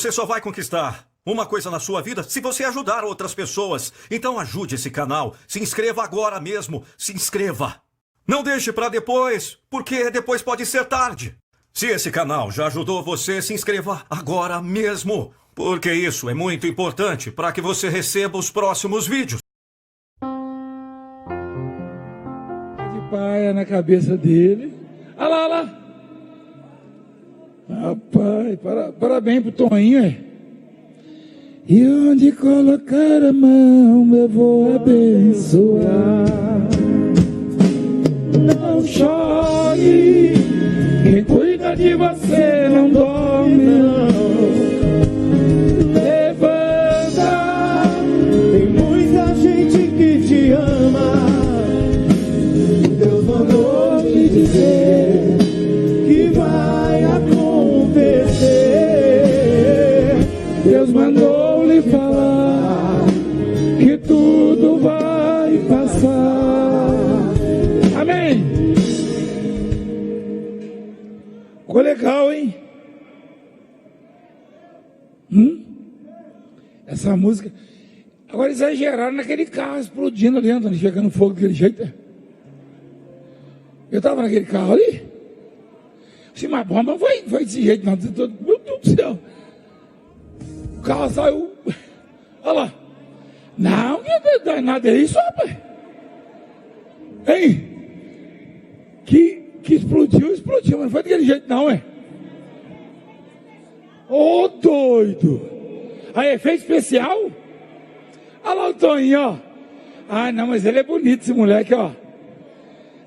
Você só vai conquistar uma coisa na sua vida se você ajudar outras pessoas. Então ajude esse canal. Se inscreva agora mesmo. Se inscreva. Não deixe para depois, porque depois pode ser tarde. Se esse canal já ajudou você, se inscreva agora mesmo. Porque isso é muito importante para que você receba os próximos vídeos. De paia na cabeça dele. Olha lá, olha lá. Rapaz, parabéns pro Toninho, é. E onde colocar a mão eu vou abençoar. Não chore, quem cuida de você não dorme não. Levanta, tem muita gente que te ama. Deus mandou me dizer que vai acontecer. Deus mandou lhe falar que tudo vai passar. Amém. Ficou legal, hein? Essa música. Agora exageraram naquele carro explodindo ali, Antônio, chegando fogo daquele jeito. Eu estava naquele carro ali. Assim, mas bomba não foi desse jeito, não. Meu Deus do céu. O carro saiu. Olha lá. Não é nada disso, rapaz. Hein? Que explodiu, mas não foi daquele jeito, não, é? Ô, doido! Aí, efeito especial? Olha lá o Toninho, ó. Ah, não, mas ele é bonito, esse moleque, ó.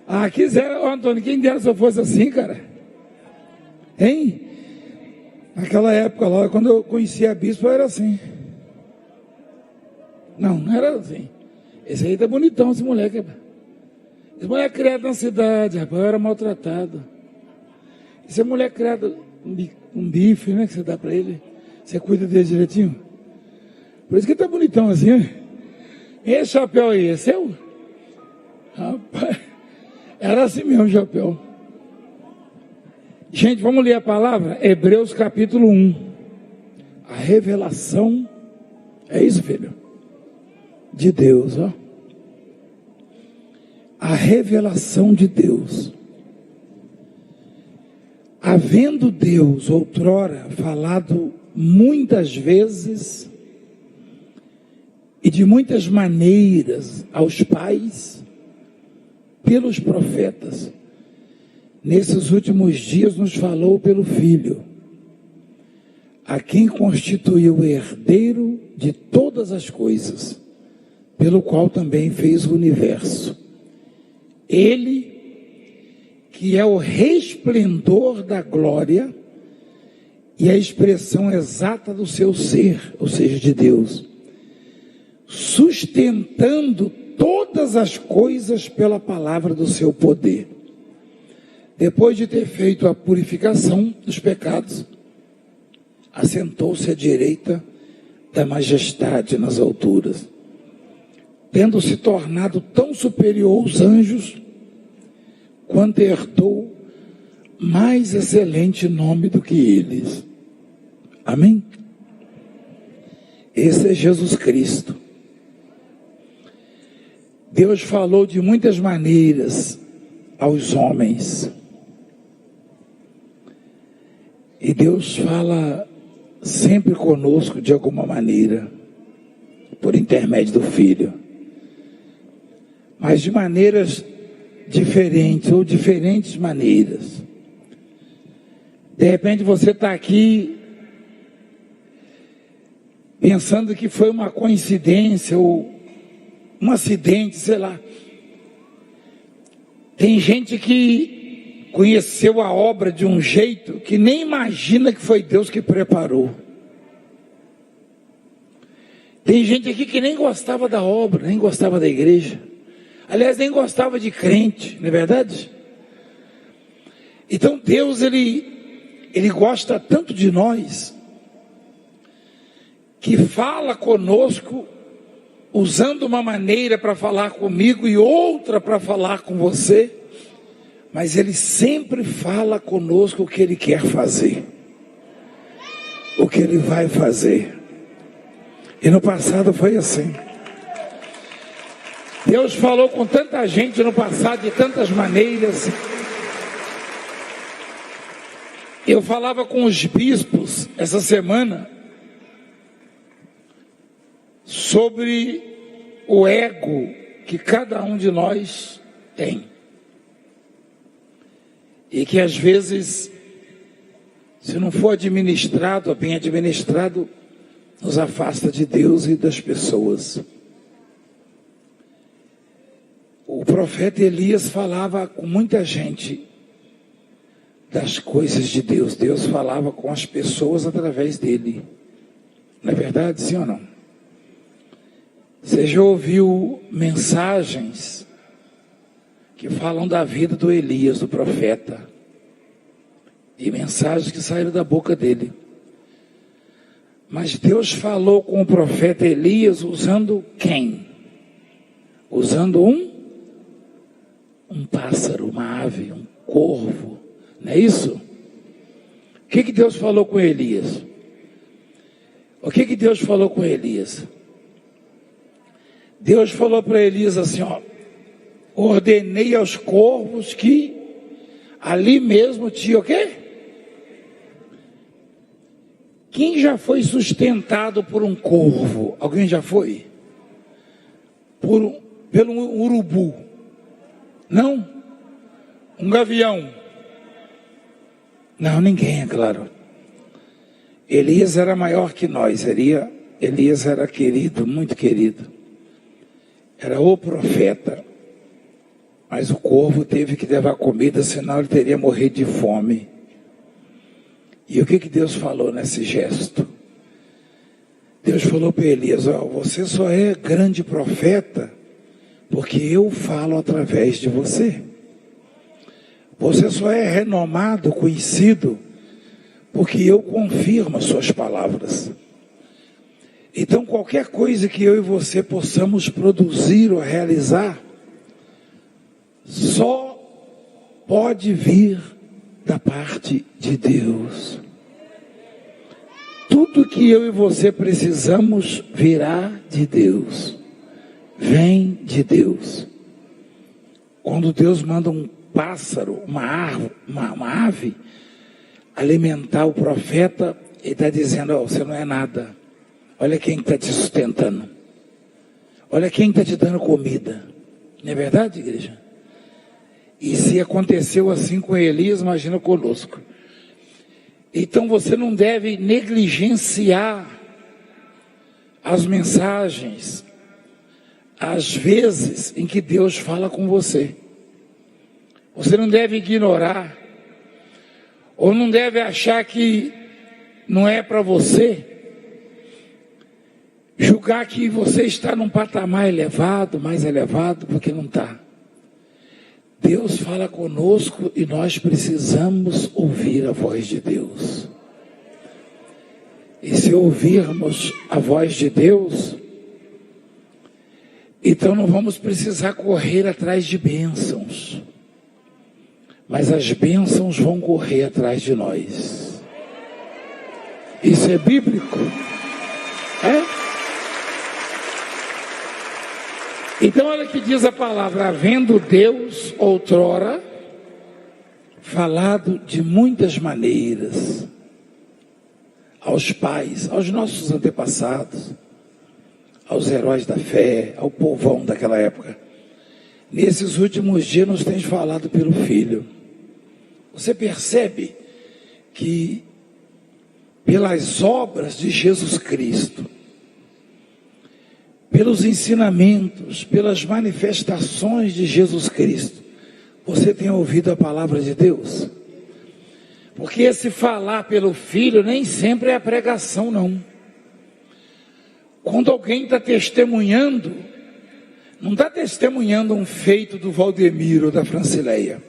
Ah, quiser, ó, Antônio, quem dera se eu fosse assim, cara. Hein? Naquela época lá, quando eu conhecia a bispo, era assim. Não era assim. Esse aí tá bonitão, esse moleque. Esse moleque criado na cidade, rapaz, eu era maltratado. Esse moleque criado um bife, né, que você dá pra ele. Você cuida dele direitinho. Por isso que ele tá bonitão assim, né? Esse chapéu aí, é seu? Rapaz, era assim mesmo o chapéu. Gente, vamos ler a palavra? Hebreus capítulo 1. A revelação, é isso, filho? De Deus, ó. A revelação de Deus. Havendo Deus outrora falado muitas vezes e de muitas maneiras aos pais pelos profetas, nesses últimos dias nos falou pelo Filho, a quem constituiu herdeiro de todas as coisas, pelo qual também fez o universo. Ele, que é o resplendor da glória e a expressão exata do seu ser, ou seja, de Deus, sustentando todas as coisas pela palavra do seu poder. Depois de ter feito a purificação dos pecados, assentou-se à direita da majestade nas alturas, tendo se tornado tão superior aos anjos, quanto herdou mais excelente nome do que eles. Amém? Esse é Jesus Cristo. Deus falou de muitas maneiras aos homens. E Deus fala sempre conosco de alguma maneira, por intermédio do Filho. Mas de maneiras diferentes, ou diferentes maneiras. De repente você está aqui pensando que foi uma coincidência, ou um acidente, sei lá. Tem gente que conheceu a obra de um jeito que nem imagina que foi Deus que preparou. Tem gente aqui que nem gostava da obra, nem gostava da igreja. Aliás, nem gostava de crente, não é verdade? Então Deus, ele gosta tanto de nós, que fala conosco, usando uma maneira para falar comigo e outra para falar com você, mas Ele sempre fala conosco o que Ele quer fazer. o que Ele vai fazer. E no passado foi assim. Deus falou com tanta gente no passado, de tantas maneiras. Eu falava com os bispos essa semana sobre o ego que cada um de nós tem. E que às vezes, se não for administrado, bem administrado, nos afasta de Deus e das pessoas. O profeta Elias falava com muita gente das coisas de Deus. Deus falava com as pessoas através dele. Não é verdade, sim ou não? Você já ouviu mensagens que falam da vida do Elias, do profeta, e mensagens que saíram da boca dele. Mas Deus falou com o profeta Elias usando quem? Usando um pássaro, uma ave, um corvo. Não é isso? O que Deus falou com Elias? O que Deus falou com Elias? Deus falou para Elias assim, ó: ordenei aos corvos que ali mesmo tinha o quê? Quem já foi sustentado por um corvo? Alguém já foi? Pelo um urubu? Não? Um gavião? Não, ninguém, é claro. Elias era maior que nós. Elias era querido, muito querido. Era o profeta. Mas o corvo teve que levar comida, senão ele teria morrido de fome. E o que Deus falou nesse gesto? Deus falou para Elias: ó, você só é grande profeta porque eu falo através de você. Você só é renomado, conhecido, porque eu confirmo as suas palavras. Então qualquer coisa que eu e você possamos produzir ou realizar, só pode vir da parte de Deus. Tudo que eu e você precisamos virá de Deus. Vem de Deus. Quando Deus manda um pássaro, uma ave, alimentar o profeta, ele está dizendo: ó, você não é nada. Olha quem está te sustentando. Olha quem está te dando comida. Não é verdade, igreja? E se aconteceu assim com Elias, imagina conosco. Então você não deve negligenciar as mensagens, às vezes em que Deus fala com você. Você não deve ignorar, ou não deve achar que não é para você, julgar que você está num patamar elevado, mais elevado, porque não está. Deus fala conosco e nós precisamos ouvir a voz de Deus. E se ouvirmos a voz de Deus, então não vamos precisar correr atrás de bênçãos, mas as bênçãos vão correr atrás de nós. Isso é bíblico? É? Então olha o que diz a palavra: havendo Deus outrora falado de muitas maneiras aos pais, aos nossos antepassados, aos heróis da fé, ao povão daquela época, nesses últimos dias nos tem falado pelo Filho. Você percebe que pelas obras de Jesus Cristo, pelos ensinamentos, pelas manifestações de Jesus Cristo, você tem ouvido a palavra de Deus? Porque esse falar pelo Filho nem sempre é a pregação, não. Quando alguém está testemunhando, não está testemunhando um feito do Valdemiro ou da Francileia.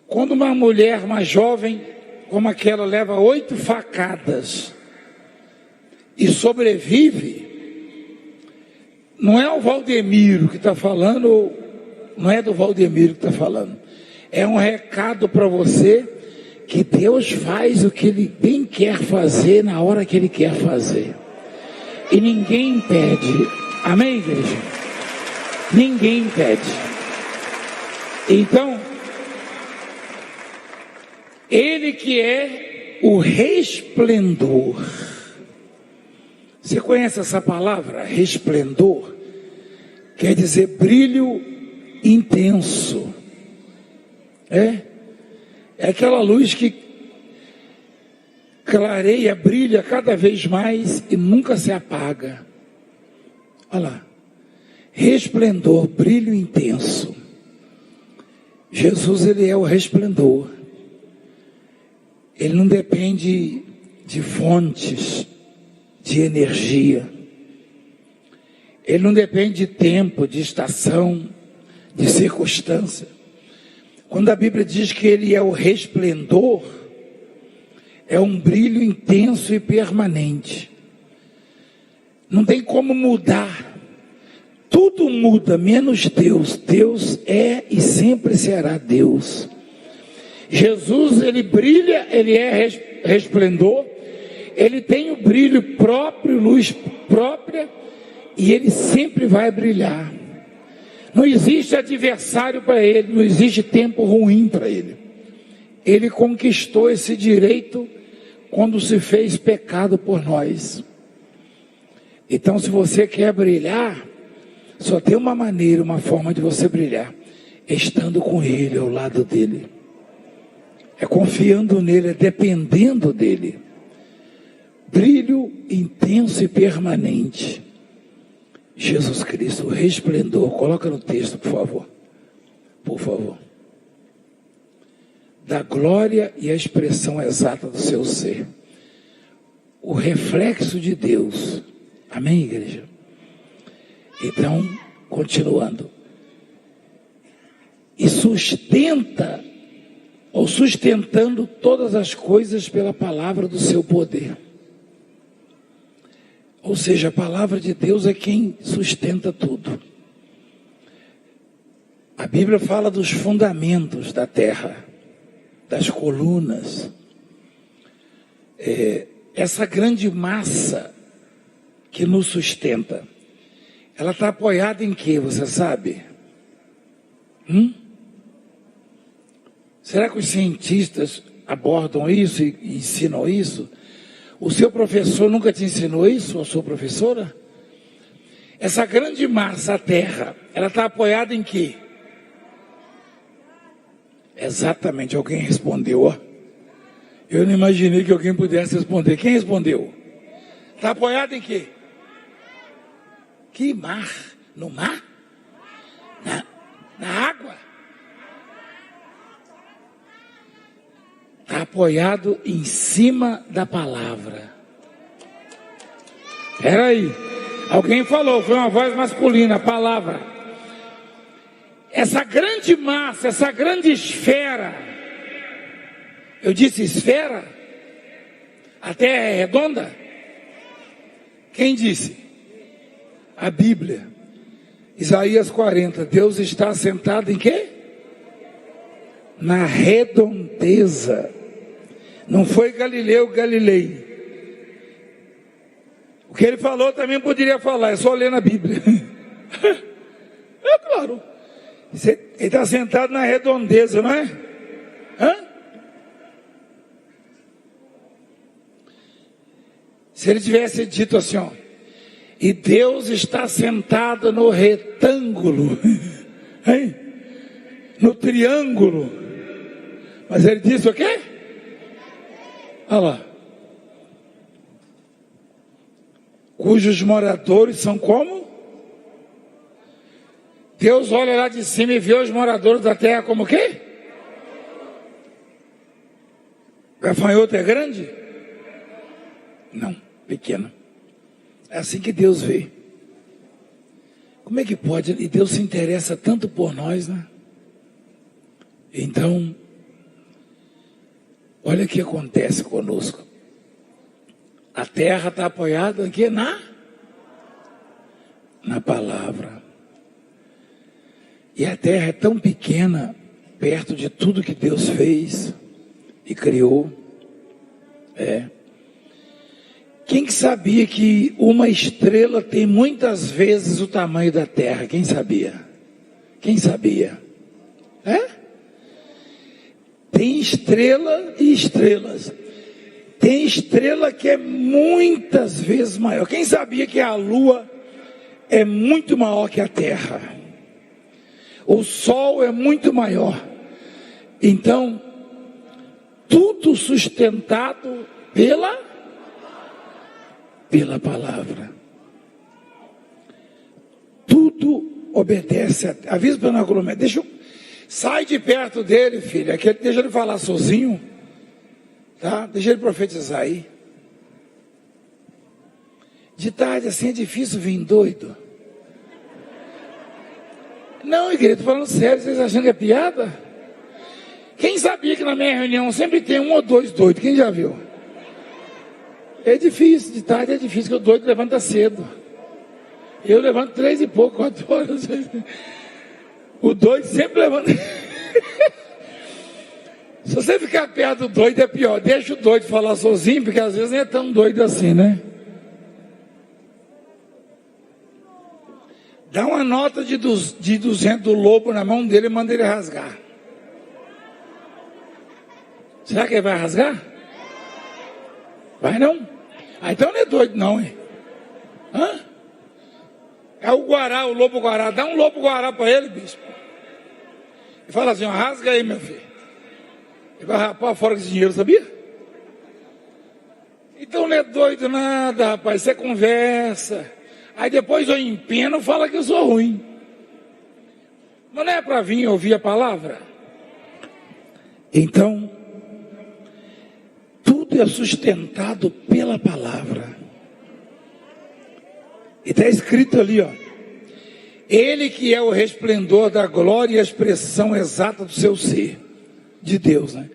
Quando uma mulher mais jovem, como aquela, leva 8 facadas e sobrevive, não é o Valdemiro que está falando, não é do Valdemiro que está falando. É um recado para você que Deus faz o que Ele bem quer fazer na hora que Ele quer fazer. E ninguém impede. Amém, igreja? Ninguém impede. Então, Ele que é o resplendor. Você conhece essa palavra? Resplendor. Quer dizer brilho intenso. É aquela luz que clareia, brilha cada vez mais e nunca se apaga. Olha lá. Resplendor, brilho intenso. Jesus, Ele é o resplendor. Ele não depende de fontes de energia. Ele não depende de tempo, de estação, de circunstância. Quando a Bíblia diz que Ele é o resplendor, é um brilho intenso e permanente. Não tem como mudar. Tudo muda, menos Deus. Deus é e sempre será Deus. Jesus, Ele brilha, Ele é resplendor. Ele tem o brilho próprio, luz própria, e Ele sempre vai brilhar. Não existe adversário para Ele, não existe tempo ruim para Ele. Ele conquistou esse direito quando se fez pecado por nós. Então, se você quer brilhar, só tem uma maneira, uma forma de você brilhar: estando com Ele, ao lado dEle. É confiando nele, é dependendo dEle. Brilho intenso e permanente. Jesus Cristo, resplendor. Coloca no texto, por favor. Por favor. Da glória e a expressão exata do seu ser. O reflexo de Deus. Amém, igreja? Então, continuando. E sustenta, ou sustentando todas as coisas pela palavra do seu poder. Ou seja, a palavra de Deus é quem sustenta tudo. A Bíblia fala dos fundamentos da terra, das colunas. Essa grande massa que nos sustenta, ela está apoiada em quê, você sabe? Será que os cientistas abordam isso e ensinam isso? O seu professor nunca te ensinou isso, ou a sua professora? Essa grande massa, a terra, ela está apoiada em quê? Exatamente, alguém respondeu, ó. Eu não imaginei que alguém pudesse responder. Quem respondeu? Está apoiada em quê? Que mar? No mar? Na água? Está apoiado em cima da palavra. Espera aí. Alguém falou, foi uma voz masculina, palavra. Essa grande massa, essa grande esfera. Eu disse esfera? A terra é redonda? Quem disse? A Bíblia. Isaías 40. Deus está sentado em quê? Na redondeza. Não foi Galileu Galilei. O que ele falou também poderia falar, é só ler na Bíblia. É claro. Ele está sentado na redondeza, não é? Se ele tivesse dito assim, ó, e Deus está sentado no retângulo, hein? No triângulo. Mas ele disse o quê? Olha lá. Cujos moradores são como? Deus olha lá de cima e vê os moradores da terra como o quê? Gafanhoto é grande? Não, pequeno. É assim que Deus vê. Como é que pode? E Deus se interessa tanto por nós, né? Então, olha o que acontece conosco. A terra está apoiada aqui na palavra. E a terra é tão pequena, perto de tudo que Deus fez. e criou. Quem que sabia que uma estrela tem muitas vezes o tamanho da Terra? Quem sabia? Quem sabia? Tem estrela e estrelas. Tem estrela que é muitas vezes maior. Quem sabia que a Lua é muito maior que a Terra? O Sol é muito maior. Então, tudo sustentado pela palavra. Tudo obedece. Avisa para o sai de perto dele, filho. Deixa ele falar sozinho. Tá? Deixa ele profetizar aí. De tarde assim é difícil vir doido. Não, igreja, estou falando sério. Vocês achando que é piada? Quem sabia que na minha reunião sempre tem um ou dois doidos? Quem já viu? É difícil, de tarde é difícil, porque o doido levanta cedo. Eu levanto 3 e pouco, 4 horas. O doido sempre levanta. Se você ficar perto do doido é pior. Deixa o doido falar sozinho, porque às vezes nem é tão doido assim, né? Dá uma nota de 200 do lobo na mão dele e manda ele rasgar. Será que ele vai rasgar? Vai não? Então não é doido não, hein? É o guará, o lobo guará. Dá um lobo guará para ele, bispo. E fala assim, rasga aí, meu filho. Ele vai rapar fora com esse dinheiro, sabia? Então não é doido nada, rapaz. Você conversa. Aí depois eu empeno e fala que eu sou ruim. Mas não é para vir ouvir a palavra? Então, tudo é sustentado pela palavra. E está escrito ali, ó. Ele que é o resplendor da glória e a expressão exata do seu ser. De Deus, né?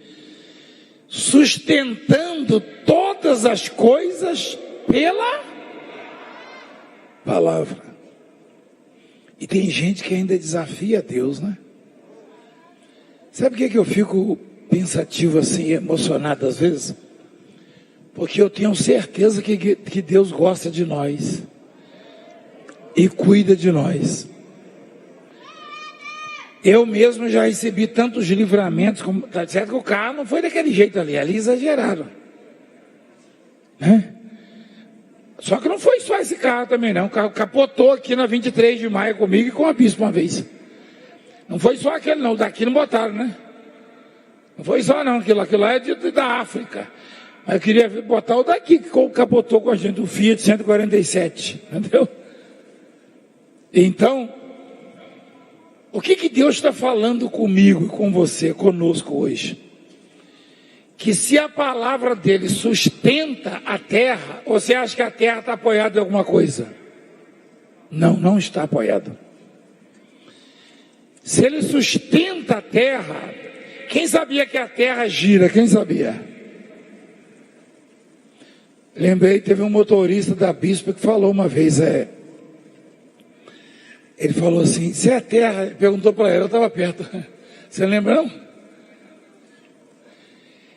Sustentando todas as coisas pela palavra. E tem gente que ainda desafia Deus, né? Sabe por que eu fico pensativo assim, emocionado às vezes? Porque eu tenho certeza que Deus gosta de nós e cuida de nós. Eu mesmo já recebi tantos livramentos, tá certo que o carro não foi daquele jeito ali exageraram, né? Só que não foi só esse carro também não, o carro capotou aqui na 23 de maio comigo e com a bispo uma vez. Não foi só aquele não, daqui não botaram, né? Não foi só não, aquilo lá é da África. Mas eu queria botar o daqui, que capotou com a gente, o Fiat 147, entendeu? Então, o que Deus está falando comigo e com você, conosco hoje? Que se a palavra dele sustenta a terra, você acha que a terra está apoiada em alguma coisa? Não, não está apoiada. Se ele sustenta a terra, quem sabia que a terra gira? Quem sabia? Lembrei, teve um motorista da Bispa que falou uma vez, ele falou assim, se a terra, perguntou para ela, eu estava perto, você lembra não?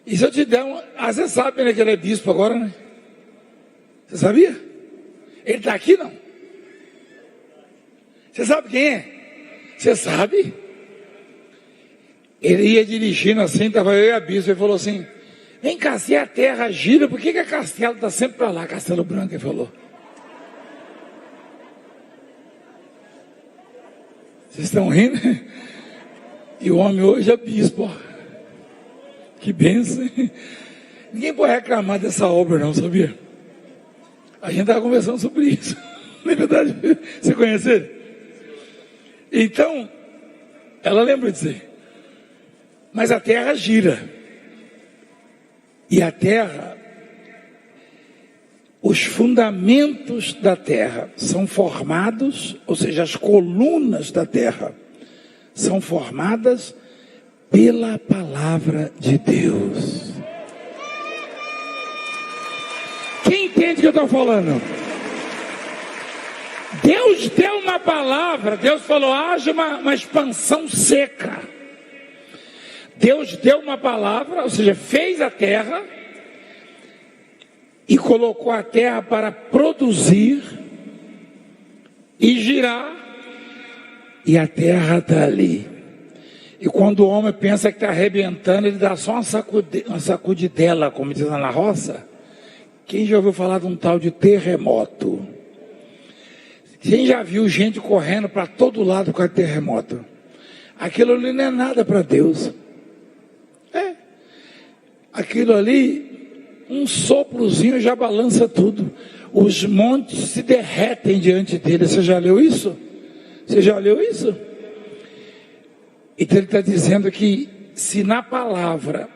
E se eu te der você sabe, né, que ele é bispo agora, né? Você sabia? Ele está aqui não? Você sabe quem é? Você sabe? Ele ia dirigindo assim, estava eu e a bispa, ele falou assim, vem cá, se a terra gira, por que a Castelo está sempre para lá, Castelo Branco, ele falou. Vocês estão rindo? E o homem hoje é bispo. Que bênção. Ninguém pode reclamar dessa obra não, sabia? A gente estava conversando sobre isso. Não é verdade? Você conhece ele? Então, ela lembra disso aí. Mas a terra gira. E a terra, os fundamentos da terra são formados, ou seja, as colunas da terra são formadas pela palavra de Deus. Quem entende o que eu estou falando? Deus deu uma palavra, Deus falou, haja uma expansão seca. Deus deu uma palavra, ou seja, fez a terra e colocou a terra para produzir e girar, e a terra está ali. E quando o homem pensa que está arrebentando, ele dá só uma sacudidela, como diz lá na roça. Quem já ouviu falar de um tal de terremoto? Quem já viu gente correndo para todo lado com a terremoto? Aquilo ali não é nada para Deus. Aquilo ali, um soprozinho já balança tudo. Os montes se derretem diante dele. Você já leu isso? Você já leu isso? Então ele está dizendo que se na palavra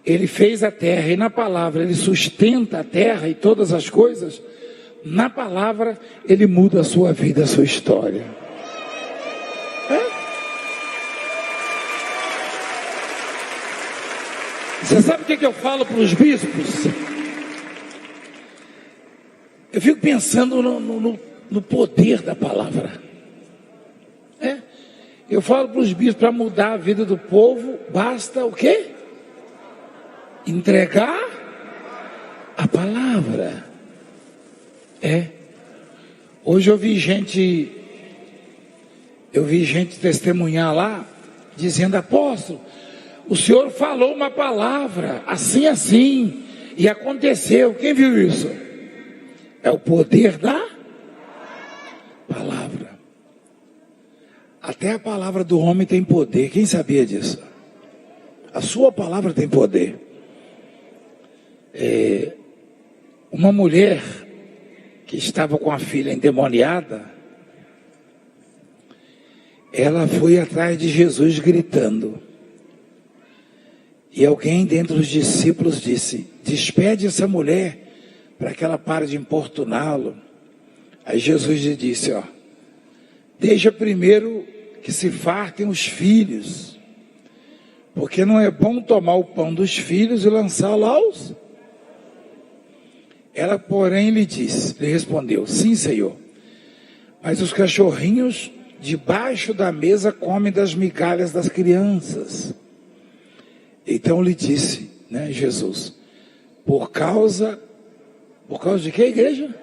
ele fez a terra e na palavra ele sustenta a terra e todas as coisas, na palavra ele muda a sua vida, a sua história. Você sabe o que eu falo para os bispos? Eu fico pensando no poder da palavra. Eu falo para os bispos, para mudar a vida do povo, basta o quê? Entregar a palavra. Hoje eu vi gente testemunhar lá, dizendo: apóstolo, o senhor falou uma palavra, assim, e aconteceu. Quem viu isso? É o poder da palavra. Até a palavra do homem tem poder. Quem sabia disso? A sua palavra tem poder. Uma mulher que estava com a filha endemoniada, ela foi atrás de Jesus gritando. E alguém dentre os discípulos disse: despede essa mulher para que ela pare de importuná-lo. Aí Jesus lhe disse: deixa primeiro que se fartem os filhos, porque não é bom tomar o pão dos filhos e lançá-lo aos... Ela, porém, lhe respondeu: sim, Senhor, mas os cachorrinhos debaixo da mesa comem das migalhas das crianças. Então lhe disse, Jesus, por causa de que, igreja?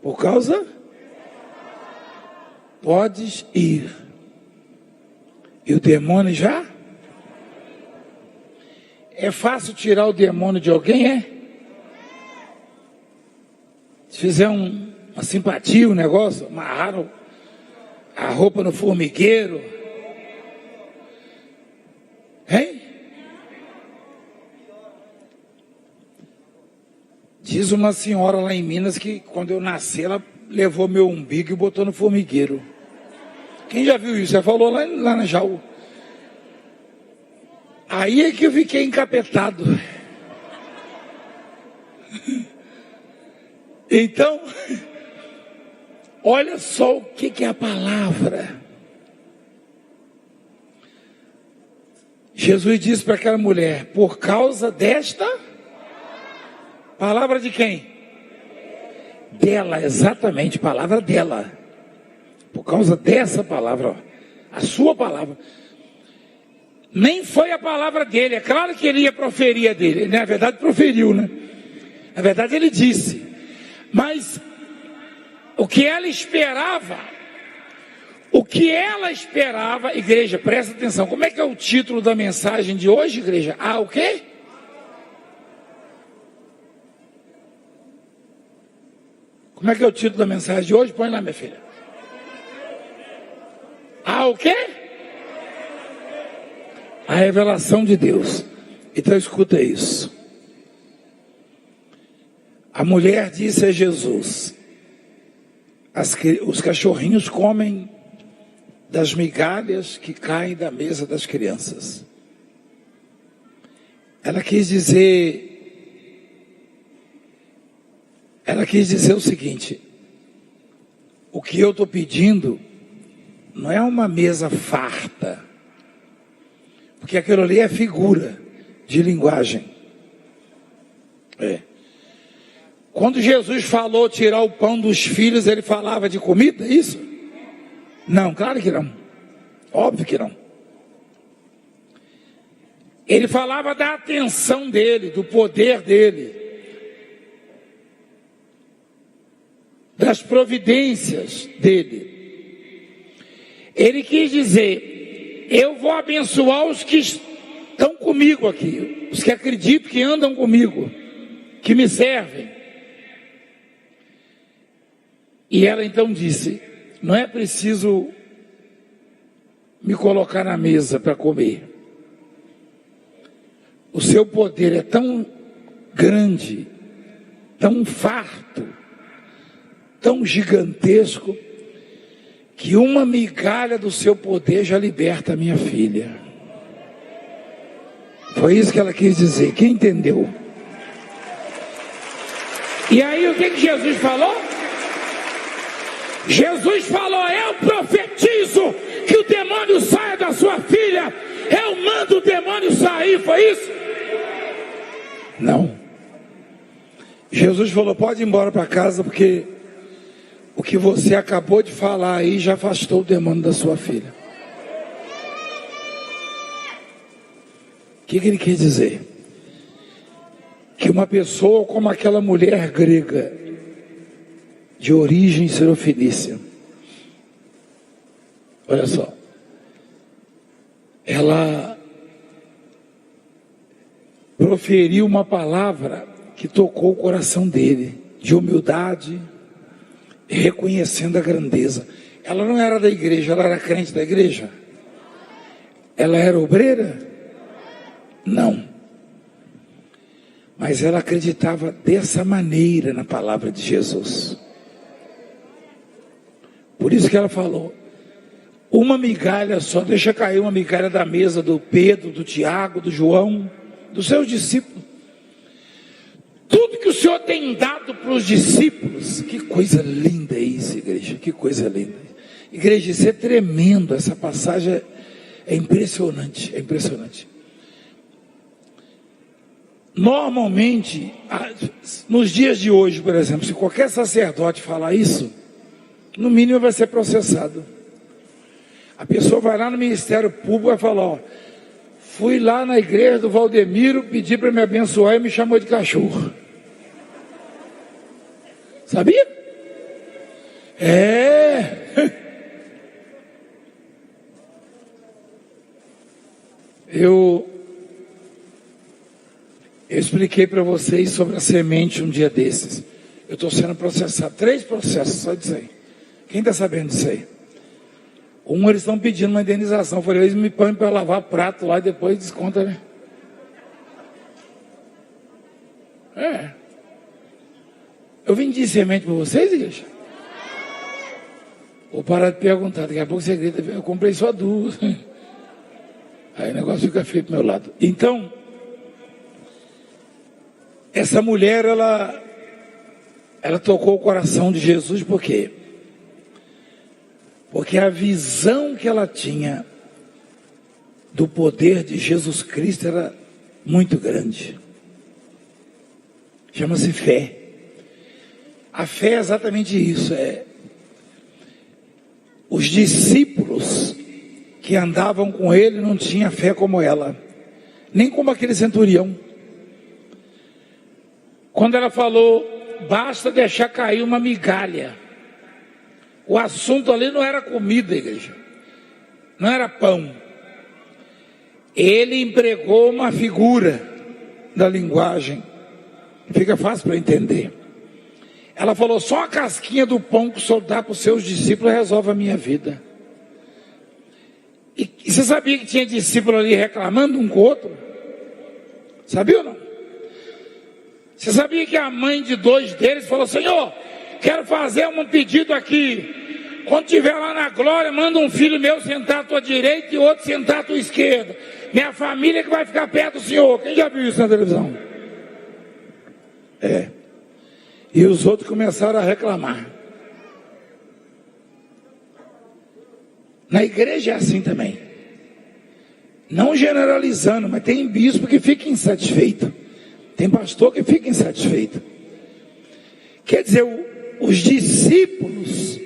Por causa... Podes ir. E o demônio já? É fácil tirar o demônio de alguém, Se fizer uma simpatia, um negócio, amarrar a roupa no formigueiro. Diz uma senhora lá em Minas que quando eu nasci, ela levou meu umbigo e botou no formigueiro. Quem já viu isso? Já falou lá na Jaú. Aí é que eu fiquei encapetado. Então, olha só o que é a palavra. Jesus disse para aquela mulher: por causa desta palavra de quem? Dela, exatamente, palavra dela. Por causa dessa palavra, a sua palavra. Nem foi a palavra dele, é claro que ele ia proferir a dele. Na verdade proferiu, Na verdade ele disse. Mas o que ela esperava, igreja, presta atenção. Como é que é o título da mensagem de hoje, igreja? O quê? Como é que é o título da mensagem de hoje? Põe lá, minha filha. O quê? A revelação de Deus. Então escuta isso. A mulher disse a Jesus: os cachorrinhos comem das migalhas que caem da mesa das crianças. Ela quis dizer o seguinte: o que eu estou pedindo não é uma mesa farta, porque aquilo ali é figura de linguagem. Quando Jesus falou tirar o pão dos filhos, ele falava de comida, isso? Não, claro que não. Óbvio que não. Ele falava da atenção dele, do poder dele, das providências dele. Ele quis dizer: eu vou abençoar os que estão comigo aqui, os que acreditam, que andam comigo, que me servem. E ela então disse: não é preciso me colocar na mesa para comer. O seu poder é tão grande, tão farto, tão gigantesco, que uma migalha do seu poder já liberta a minha filha. Foi isso que ela quis dizer. Quem entendeu? E aí o que Jesus falou? Jesus falou: eu profetizo que o demônio saia da sua filha. Eu mando o demônio sair. Foi isso? Não. Jesus falou: pode ir embora para casa, porque o que você acabou de falar aí já afastou o demônio da sua filha. O que ele quer dizer? Que uma pessoa como aquela mulher grega, de origem serofenícia, olha só, ela proferiu uma palavra que tocou o coração dele, de humildade, reconhecendo a grandeza. Ela não era da igreja, ela era crente da igreja? Ela era obreira? Não. Mas ela acreditava dessa maneira na palavra de Jesus. Por isso que ela falou: uma migalha só, deixa cair uma migalha da mesa do Pedro, do Tiago, do João, dos seus discípulos. Tudo que o Senhor tem dado para os discípulos. Que coisa linda é isso, igreja, que coisa linda. Igreja, isso é tremendo, essa passagem é impressionante, é impressionante. Normalmente, nos dias de hoje, por exemplo, se qualquer sacerdote falar isso, no mínimo vai ser processado. A pessoa vai lá no Ministério Público e vai falar: ó, fui lá na igreja do Valdemiro, pedi para me abençoar e me chamou de cachorro. Sabia? Eu expliquei para vocês sobre a semente um dia desses. Eu estou sendo processado, 3 processos só disso aí. Quem está sabendo disso aí? Eles estão pedindo uma indenização. Eu falei: eles me põem para lavar prato lá e depois desconta, né? Eu vendi semente para vocês, igreja? Vou parar de perguntar, daqui a pouco você grita: eu comprei só 2. Aí o negócio fica feio para o meu lado. Então, essa mulher, ela tocou o coração de Jesus. Por quê? Porque a visão que ela tinha do poder de Jesus Cristo era muito grande. Chama-se fé. A fé é exatamente isso. Os discípulos que andavam com ele não tinham fé como ela, nem como aquele centurião. Quando ela falou: basta deixar cair uma migalha. O assunto ali não era comida, igreja. Não era pão. Ele empregou uma figura da linguagem. Fica fácil para entender. Ela falou: só a casquinha do pão que o senhor dá para os seus discípulos resolve a minha vida. E você sabia que tinha discípulo ali reclamando um com o outro? Sabia ou não? Você sabia que a mãe de 2 deles falou: Senhor, quero fazer um pedido aqui. Quando estiver lá na glória, manda um filho meu sentar à tua direita e outro sentar à tua esquerda. Minha família que vai ficar perto do Senhor. Quem já viu isso na televisão? E os outros começaram a reclamar. Na igreja é assim também. Não generalizando, mas tem bispo que fica insatisfeito. Tem pastor que fica insatisfeito. Quer dizer, os discípulos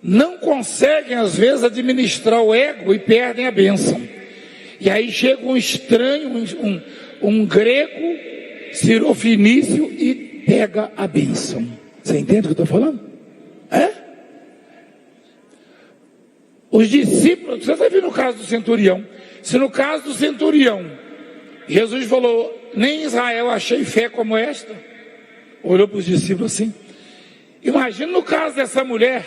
não conseguem às vezes administrar o ego e perdem a bênção. E aí chega um estranho, um grego, cirofenício, e pega a bênção. Você entende o que eu estou falando? É? Os discípulos, você vai ver no caso do centurião. Se no caso do centurião, Jesus falou, nem em Israel achei fé como esta. Olhou para os discípulos assim. Imagina no caso dessa mulher.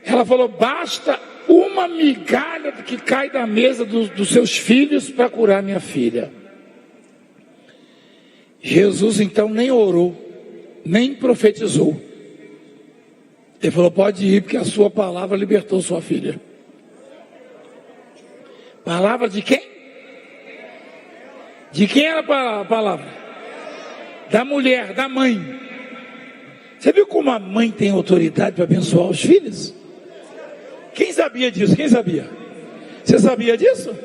Ela falou, basta uma migalha que cai da mesa dos seus filhos para curar minha filha. Jesus então nem orou, nem profetizou. Ele falou, pode ir, porque a sua palavra libertou sua filha. Palavra de quem? De quem era a palavra? Da mulher, da mãe. Você viu como a mãe tem autoridade para abençoar os filhos? Quem sabia disso? Quem sabia? Você sabia disso?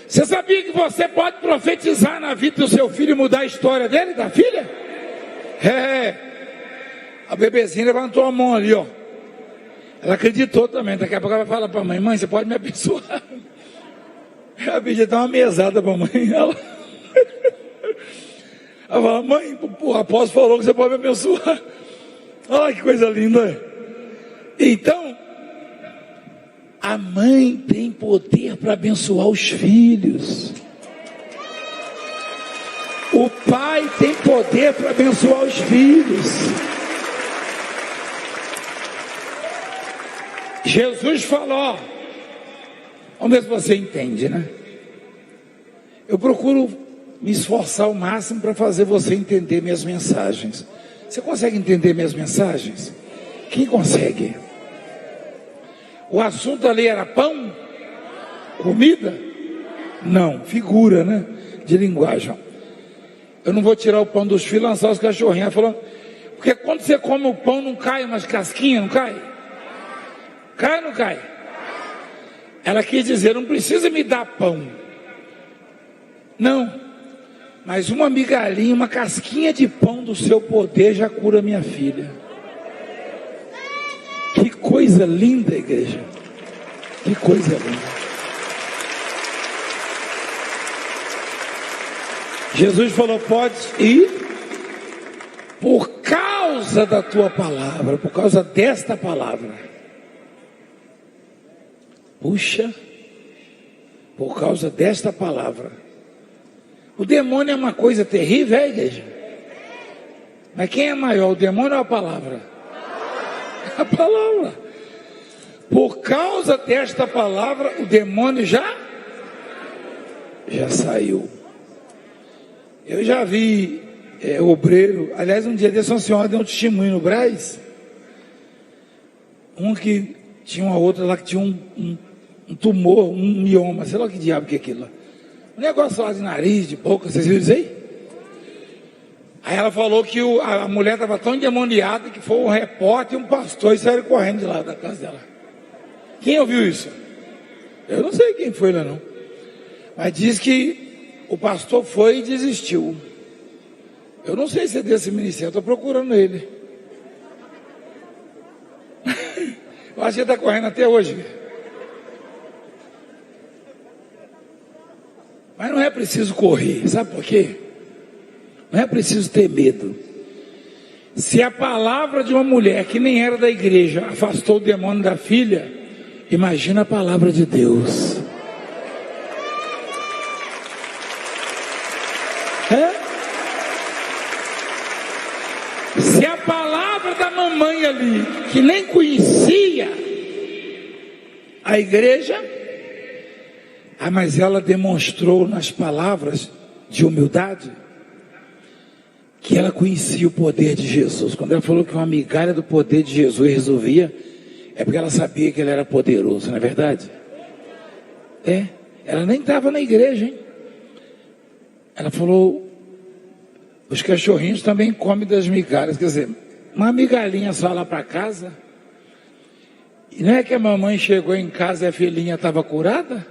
Você sabia que você pode profetizar na vida do seu filho e mudar a história dele, da filha? A bebezinha levantou a mão ali, ó. Ela acreditou também. Daqui a pouco ela vai falar para a mãe, mãe, você pode me abençoar? Ela pediu dar uma mesada para a mãe. Ela fala, mãe, o apóstolo falou que você pode me abençoar. Olha que coisa linda. Então, a mãe tem poder para abençoar os filhos. O pai tem poder para abençoar os filhos. Jesus falou, vamos ver se você entende, né? Eu procuro me esforçar ao máximo para fazer você entender minhas mensagens. Você consegue entender minhas mensagens? Quem consegue? O assunto ali era pão? Comida? Não, figura, né? De linguagem. Eu não vou tirar o pão dos filhos e lançar os cachorrinhos. Falando, porque quando você come o pão, não cai umas casquinhas, não cai? Cai ou não cai? Ela quis dizer, não precisa me dar pão. Não, mas uma migalhinha, uma casquinha de pão do seu poder já cura minha filha. Que coisa linda, igreja. Que coisa linda. Jesus falou, pode ir por causa da tua palavra, por causa desta palavra. Puxa, por causa desta palavra. O demônio é uma coisa terrível, é, igreja? Mas quem é maior, o demônio ou a palavra? A palavra. Por causa desta palavra, o demônio já saiu. Eu já vi obreiro, aliás, um dia desse uma senhora deu um testemunho no Brás. Um que tinha uma outra lá que tinha um tumor, um mioma, sei lá que diabo que é aquilo lá. Um negócio lá de nariz, de boca, vocês viram isso aí? Aí ela falou que a mulher estava tão endemoniada que foi um repórter e um pastor e saíram correndo de lá da casa dela. Quem ouviu isso? Eu não sei quem foi lá não. Mas diz que o pastor foi e desistiu. Eu não sei se é desse ministério, estou procurando ele. Eu acho que ele está correndo até hoje. Mas não é preciso correr, sabe por quê? Não é preciso ter medo. Se a palavra de uma mulher que nem era da igreja afastou o demônio da filha, imagina a palavra de Deus. Se a palavra da mamãe ali, que nem conhecia a igreja, mas ela demonstrou nas palavras de humildade que ela conhecia o poder de Jesus. Quando ela falou que uma migalha do poder de Jesus resolvia, é porque ela sabia que ele era poderoso, não é verdade? Ela nem estava na igreja, hein? Ela falou, os cachorrinhos também comem das migalhas, quer dizer, uma migalhinha só lá para casa. E não é que a mamãe chegou em casa e a filhinha estava curada?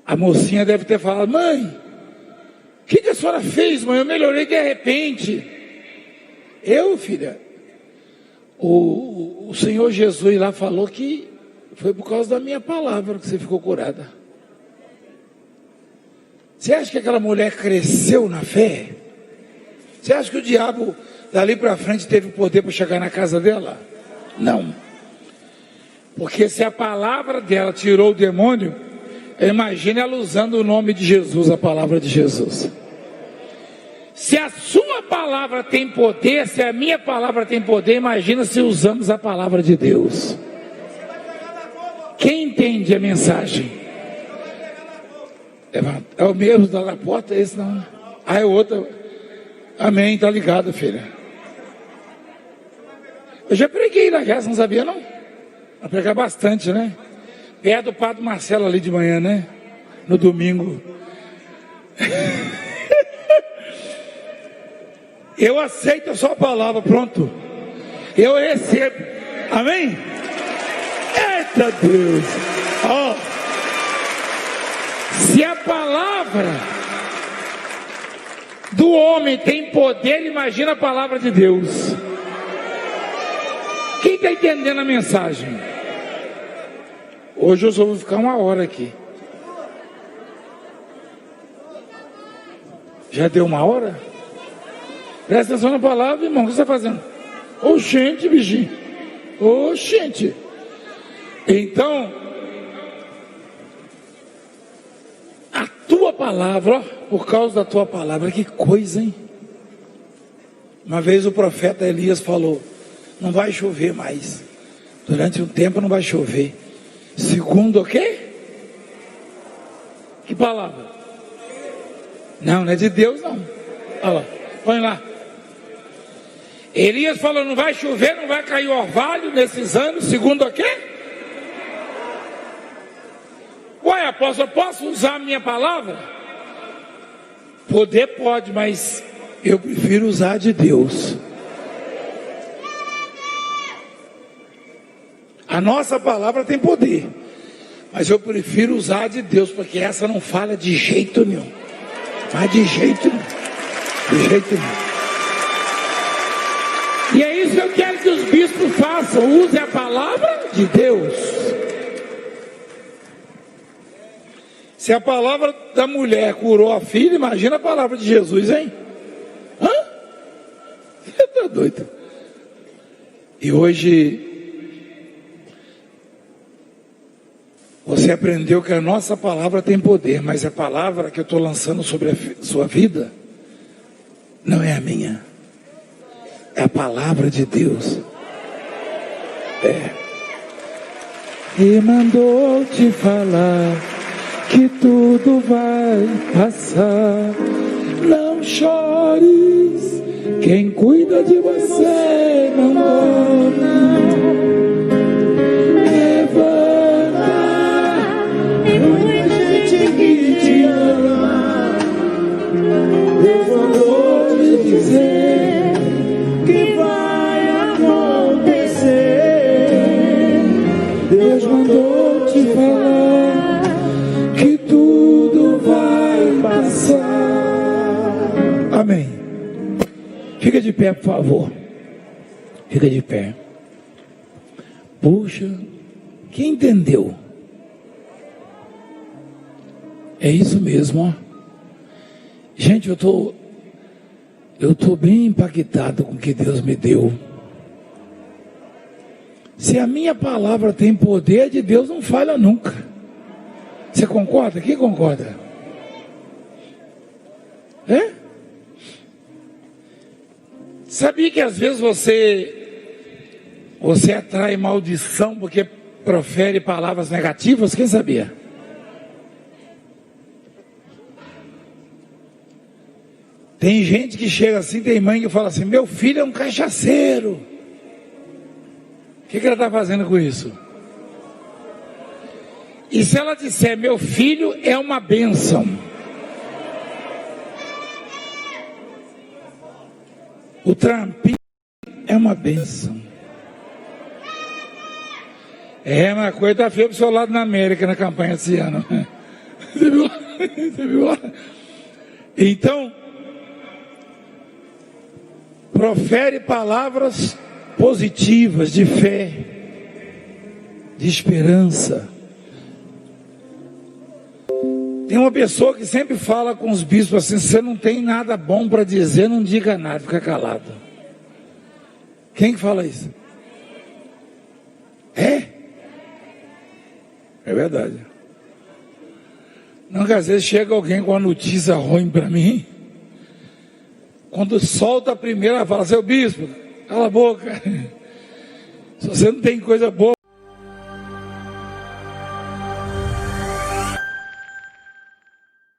A mocinha deve ter falado, mãe, o que a senhora fez, mãe? Eu melhorei de repente. Filha, o Senhor Jesus lá falou que Foi por causa da minha palavra que você ficou curada. Você acha que aquela mulher cresceu na fé? Você acha que o diabo dali para frente teve o poder para chegar na casa dela? Não. Porque se a palavra dela tirou o demônio, imagine ela usando o nome de Jesus, a palavra de Jesus. Se a sua palavra tem poder, se a minha palavra tem poder, imagina se usamos a palavra de Deus. Quem entende a mensagem? É o mesmo da porta? Esse não. Ah, é outro. Amém, tá ligado, filha. Eu já preguei na casa, não sabia não? Vai pregar bastante, né? Perto do Padre Marcelo ali de manhã, né? No domingo. Eu aceito a sua palavra, pronto. Eu recebo. Amém? Eita Deus! Ó, se a palavra do homem tem poder, imagina a palavra de Deus. Quem está entendendo a mensagem? Hoje eu só vou ficar 1 hora aqui. Já deu 1 hora? Presta atenção na palavra, irmão. O que você está fazendo? Oxente, bichinho. Oxente. Então, a tua palavra, ó, por causa da tua palavra, que coisa, hein? Uma vez o profeta Elias falou: não vai chover mais. Durante um tempo não vai chover. Segundo o quê? Que palavra? Não, não é de Deus não. Olha lá, põe lá. Elias falou: não vai chover, não vai cair orvalho nesses anos. Segundo o quê? Ué, apóstolo, posso usar a minha palavra? Poder pode, mas eu prefiro usar a de Deus. A nossa palavra tem poder, mas eu prefiro usar a de Deus, porque essa não falha de jeito nenhum. Mas de jeito nenhum. De jeito nenhum. E é isso que eu quero que os bispos façam. Use a palavra de Deus. Se a palavra da mulher curou a filha, imagina a palavra de Jesus, hein? Hã? Você está doido? E hoje você aprendeu que a nossa palavra tem poder, mas a palavra que eu estou lançando sobre a sua vida não é a minha. É a palavra de Deus. É. E mandou te falar que tudo vai passar. Não chores, quem cuida de você não dorme. Levanta, tem muita gente que te ama. Deus mandou te dizer que vai acontecer. Deus mandou te falar que tudo vai passar. Amém. Fica de pé, por favor. Fica de pé. Puxa, quem entendeu? É isso mesmo, ó. Gente, eu tô bem impactado com o que Deus me deu. Se a minha palavra tem poder, de Deus não falha nunca. Você concorda? Quem concorda? É? Sabia que às vezes você atrai maldição porque profere palavras negativas? Quem sabia? Tem gente que chega assim, tem mãe que fala assim: meu filho é um cachaceiro. O que ela está fazendo com isso? E se ela disser: meu filho é uma bênção, o trampinho é uma bênção. É, mas a coisa está feia para o seu lado na América, na campanha desse ano. Você viu? Você viu lá? Então, profere palavras positivas de fé. de esperança. Tem uma pessoa que sempre fala com os bispos assim: você não tem nada bom para dizer, não diga nada, fica calado. Quem que fala isso? É verdade. Não, que às vezes chega alguém com uma notícia ruim para mim, quando solta a primeira, fala: seu bispo, cala a boca, se você não tem coisa boa